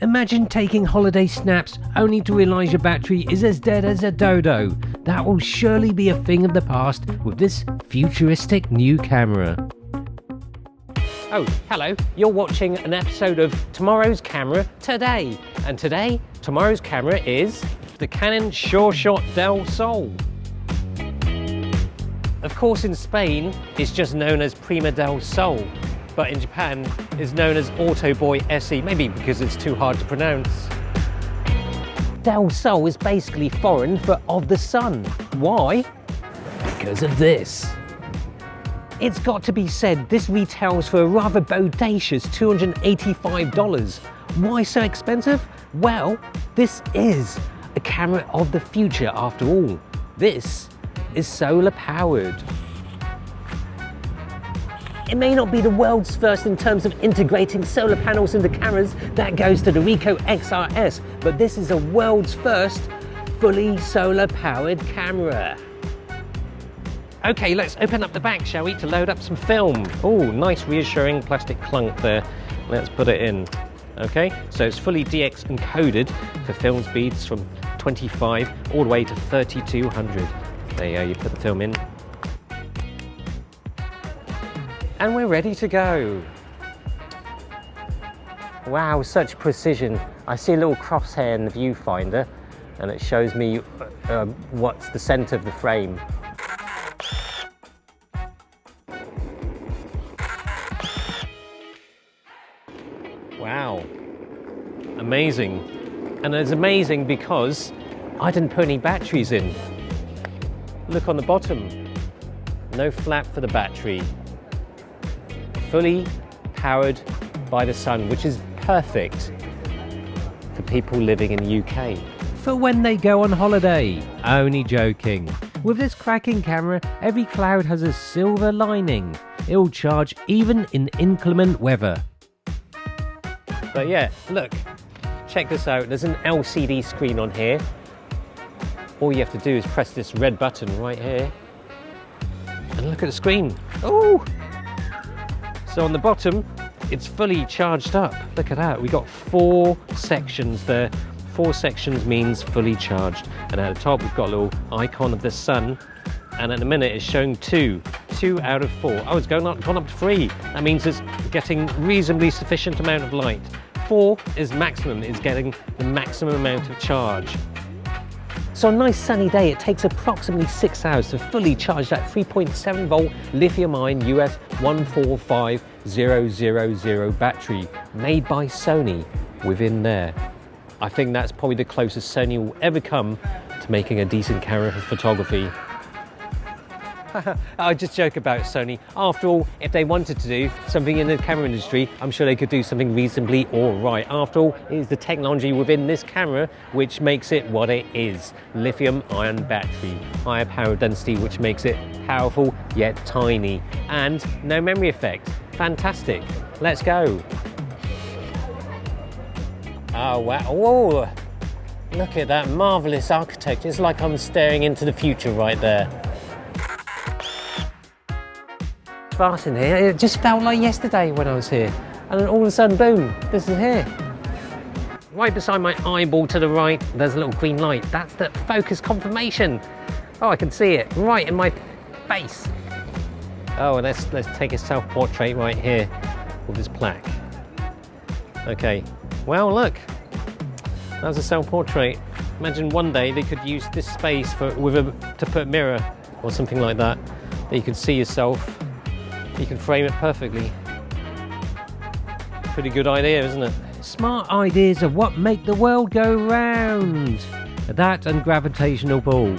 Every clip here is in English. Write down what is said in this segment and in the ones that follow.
Imagine taking holiday snaps only to realise your battery is as dead as a dodo. That will surely be a thing of the past with this futuristic new camera. Oh, hello. You're watching an episode of Tomorrow's Camera Today. And today, tomorrow's camera is the Canon SureShot DelSol. Of course, in Spain, it's just known as Prima DelSol. But in Japan, it's known as Autoboy SE, maybe because it's too hard to pronounce. DelSol is basically foreign for of the sun. Why? Because of this. It's got to be said, this retails for a rather bodacious $285. Why so expensive? Well, this is a camera of the future after all. This is solar powered. It may not be the world's first in terms of integrating solar panels into cameras, that goes to the Ricoh XRS, but this is a world's first fully solar powered camera. Okay, let's open up the back, shall we, to load up some film. Oh, nice reassuring plastic clunk there. Let's put it in. Okay, so it's fully DX encoded for film speeds from 25 all the way to 3200. There you go, you put the film in. And we're ready to go. Wow, such precision. I see a little crosshair in the viewfinder and it shows me what's the center of the frame. Wow, amazing. And it's amazing because I didn't put any batteries in. Look on the bottom, no flap for the battery. Fully powered by the sun, which is perfect for people living in the UK. For when they go on holiday. Only joking. With this cracking camera, every cloud has a silver lining. It'll charge even in inclement weather. But yeah, look, check this out. There's an LCD screen on here. All you have to do is press this red button right here. And look at the screen. Oh! So on the bottom, it's fully charged up. Look at that, we got 4 sections there. 4 sections means fully charged. And at the top, we've got a little icon of the sun. And at the minute, it's showing 2 out of 4. Oh, it's gone up to 3. That means it's getting reasonably sufficient amount of light. 4 is maximum, is getting the maximum amount of charge. So on a nice sunny day, it takes approximately 6 hours to fully charge that 3.7 volt lithium-ion US 145000 battery made by Sony within there. I think that's probably the closest Sony will ever come to making a decent camera for photography. I just joke about Sony. After all, if they wanted to do something in the camera industry, I'm sure they could do something reasonably alright. After all, it is the technology within this camera which makes it what it is. Lithium-ion battery, higher power density, which makes it powerful yet tiny. And no memory effect. Fantastic. Let's go. Oh wow, whoa. Look at that marvellous architecture. It's like I'm staring into the future right there. Fast in here. It just felt like yesterday when I was here, and then all of a sudden, boom, this is here. Right beside my eyeball to the right, there's a little green light. That's the focus confirmation. Oh, I can see it right in my face. Oh, and let's take a self-portrait right here with this plaque. Okay, well look, that was a self-portrait. Imagine one day they could use this space to put a mirror or something like that. That you could see yourself. You can frame it perfectly. Pretty good idea, isn't it? Smart ideas are what make the world go round. That and gravitational pull.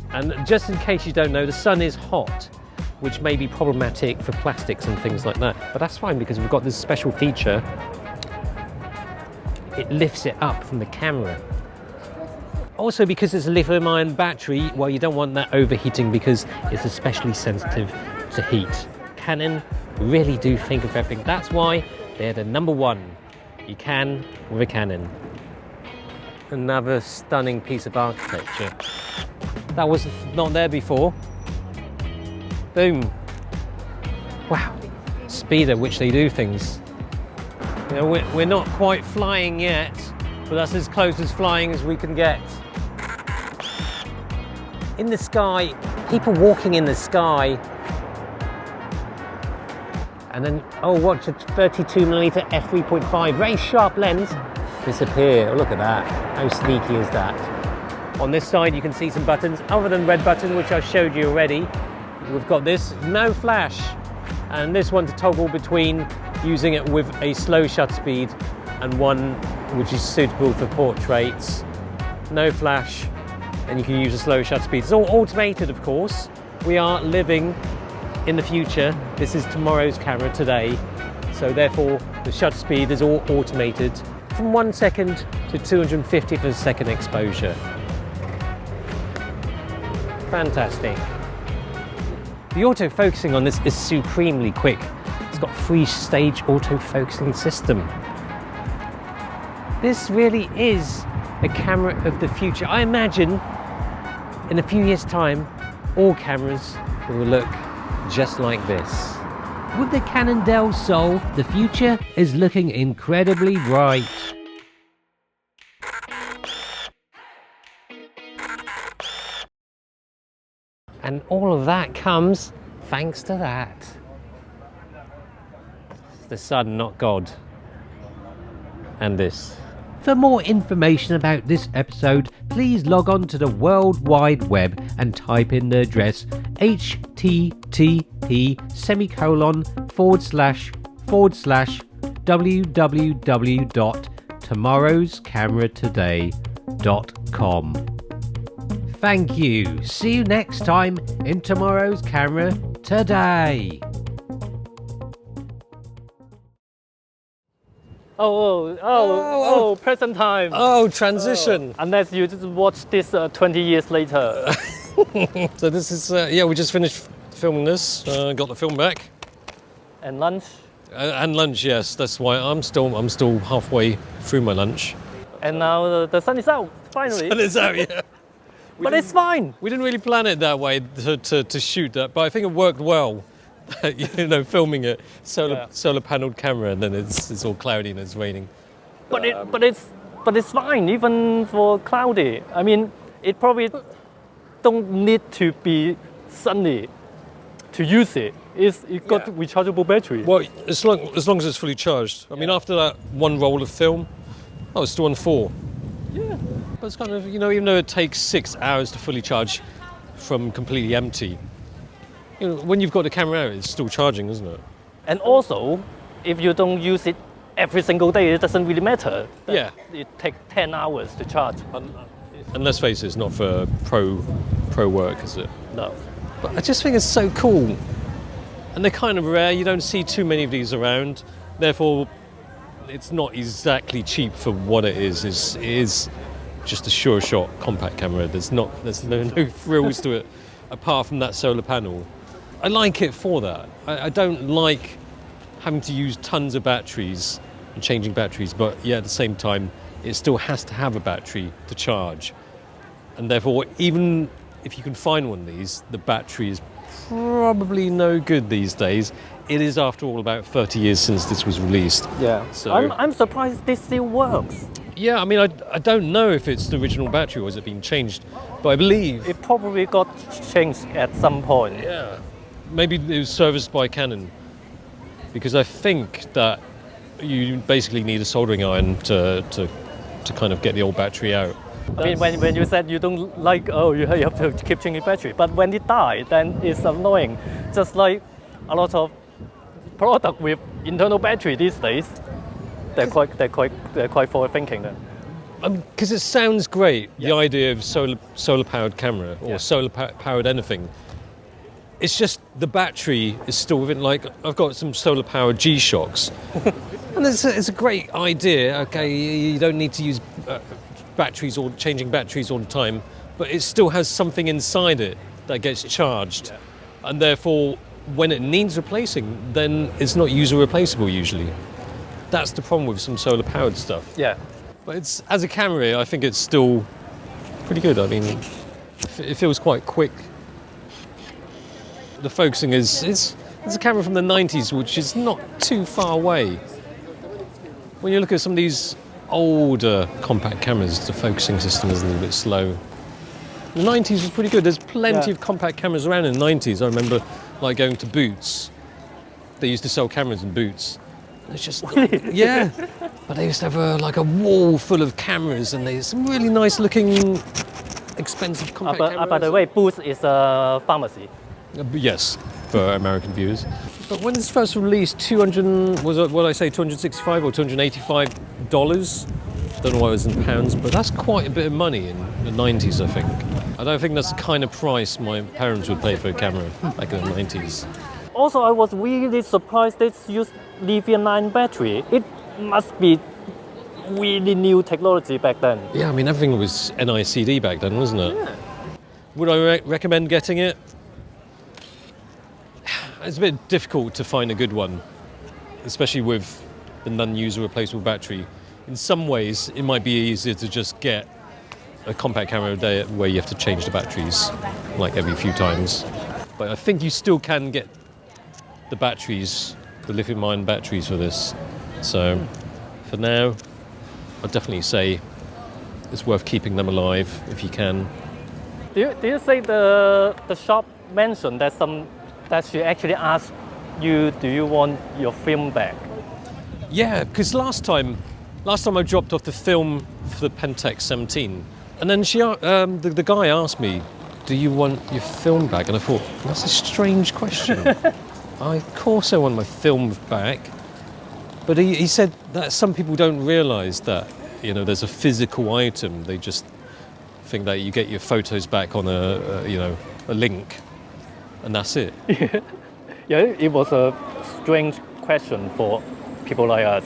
And just in case you don't know, the sun is hot, which may be problematic for plastics and things like that. But that's fine because we've got this special feature. It lifts it up from the camera. Also, because it's a lithium-ion battery, well, you don't want that overheating because it's especially sensitive to heat. Canon really do think of everything. That's why they're the #1. You can with a Canon. Another stunning piece of architecture. That was not there before. Boom. Wow. Speed at which they do things. You know, we're not quite flying yet, but that's as close as flying as we can get. In the sky, people walking in the sky. And then, oh, watch a 32mm f3.5, very sharp lens. Disappear, oh, look at that. How sneaky is that? On this side, you can see some buttons. Other than red button, which I showed you already, we've got this, no flash. And this one to toggle between using it with a slow shutter speed and one which is suitable for portraits. No flash, and you can use a slow shutter speed. It's all automated, of course. We are living in the future. This is tomorrow's camera today. So therefore, the shutter speed is all automated from 1 second to 250th of a second exposure. Fantastic. The autofocusing on this is supremely quick. It's got 3-stage autofocusing system. This really is a camera of the future. I imagine in a few years' time, all cameras will look just like this. With the Canon DelSol, the future is looking incredibly bright. And all of that comes thanks to that. The sun, not God. And this. For more information about this episode, please log on to the World Wide Web and type in the address http://www.tomorrowscameratoday.com. Thank you. See you next time in Tomorrow's Camera Today. Present time. Oh, transition. Unless you just watch this 20 years later. So this is, yeah, we just finished filming this, got the film back. And lunch. And lunch, yes, that's why I'm still halfway through my lunch. And now the sun is out, finally. Sun is out, yeah. But it's fine. We didn't really plan it that way to shoot that, but I think it worked well. You know, filming it solar panelled camera, and then it's all cloudy and it's raining. But it's fine even for cloudy. I mean, it probably don't need to be sunny to use it. It got rechargeable battery. Well, as long as it's fully charged. I mean, after that one roll of film, I was still on 4. Yeah. But it's kind of, you know, even though it takes 6 hours to fully charge from completely empty, you know, when you've got the camera out, it's still charging, isn't it? And also, if you don't use it every single day, it doesn't really matter. Yeah. It takes 10 hours to charge. And let's face it, it's not for pro work, is it? No. But I just think it's so cool. And they're kind of rare. You don't see too many of these around. Therefore, it's not exactly cheap for what it is. It is just a sure shot compact camera. There's no frills to it apart from that solar panel. I like it for that. I don't like having to use tons of batteries and changing batteries, but yeah, at the same time, it still has to have a battery to charge. And therefore, even if you can find one of these, the battery is probably no good these days. It is, after all, about 30 years since this was released. Yeah. So I'm surprised this still works. Yeah, I mean, I don't know if it's the original battery or has it been changed, but I believe It probably got changed at some point. yeah, maybe it was serviced by Canon, because I think that you basically need a soldering iron to kind of get the old battery out. I mean, when you said you don't like, you have to keep changing battery, but when it died, then it's annoying. Just like a lot of product with internal battery these days, they're quite forward thinking then. Because it sounds great, the idea of solar powered camera or solar powered anything. It's just the battery is still within, like, I've got some solar powered G-Shocks. And it's a great idea. Okay, you don't need to use batteries or changing batteries all the time, but it still has something inside it that gets charged. And therefore, when it needs replacing, then it's not user replaceable usually. That's the problem with some solar powered stuff. Yeah. But it's, as a camera, I think it's still pretty good. I mean, it feels quite quick. The focusing it's a camera from the 90s, which is not too far away. When you look at some of these older compact cameras, the focusing system is a little bit slow. The 90s was pretty good. There's plenty of compact cameras around in the 90s. I remember like going to Boots. They used to sell cameras in Boots. It's just, yeah. But they used to have like a wall full of cameras, and there's some really nice looking, expensive compact cameras. By the way, Boots is a pharmacy. Yes, for American viewers. But when this first released, 200, was it, what did I say, $265 or $285? Don't know what it was in pounds, but that's quite a bit of money in the 90s, I think. I don't think that's the kind of price my parents would pay for a camera back in the 90s. Also, I was really surprised they used lithium-ion battery. It must be really new technology back then. Yeah, I mean, everything was NICD back then, wasn't it? Yeah. Would I recommend getting it? It's a bit difficult to find a good one, especially with the non-user replaceable battery. In some ways, it might be easier to just get a compact camera where you have to change the batteries like every few times. But I think you still can get the batteries, the lithium-ion batteries for this. So for now, I'd definitely say it's worth keeping them alive if you can. Do you say the shop mentioned that she actually asked you, do you want your film back? Yeah, because last time I dropped off the film for the Pentax 17, and then the guy asked me, do you want your film back? And I thought, that's a strange question. Of course I want my film back. But he said that some people don't realise that, you know, there's a physical item. They just think that you get your photos back on a link, and that's it. Yeah, it was a strange question for people like us.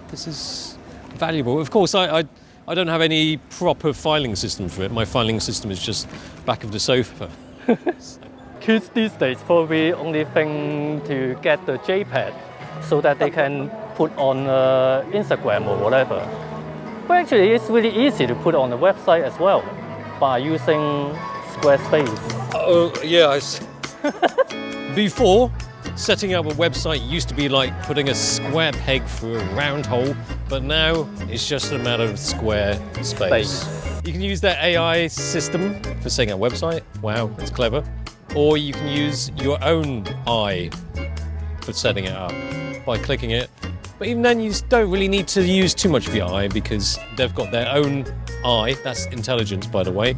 This is valuable. Of course, I don't have any proper filing system for it. My filing system is just back of the sofa. Kids these days probably only think to get the JPEG so that they can put on Instagram or whatever. But actually, it's really easy to put on a website as well by using Squarespace. Oh, yeah. Before, setting up a website used to be like putting a square peg through a round hole, but now it's just a matter of square space. You can use their AI system for setting up a website. Wow, that's clever. Or you can use your own eye for setting it up by clicking it. But even then, you just don't really need to use too much of your eye because they've got their own eye. That's intelligence, by the way.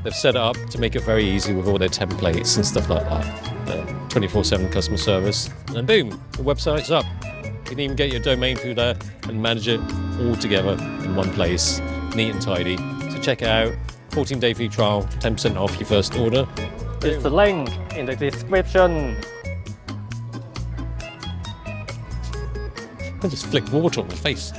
They've set it up to make it very easy with all their templates and stuff like that. 24/7 customer service. And boom, the website's up. You can even get your domain through there and manage it all together in one place, neat and tidy. So check it out. 14-day free trial, 10% off your first order. There's the link in the description. I just flicked water on my face.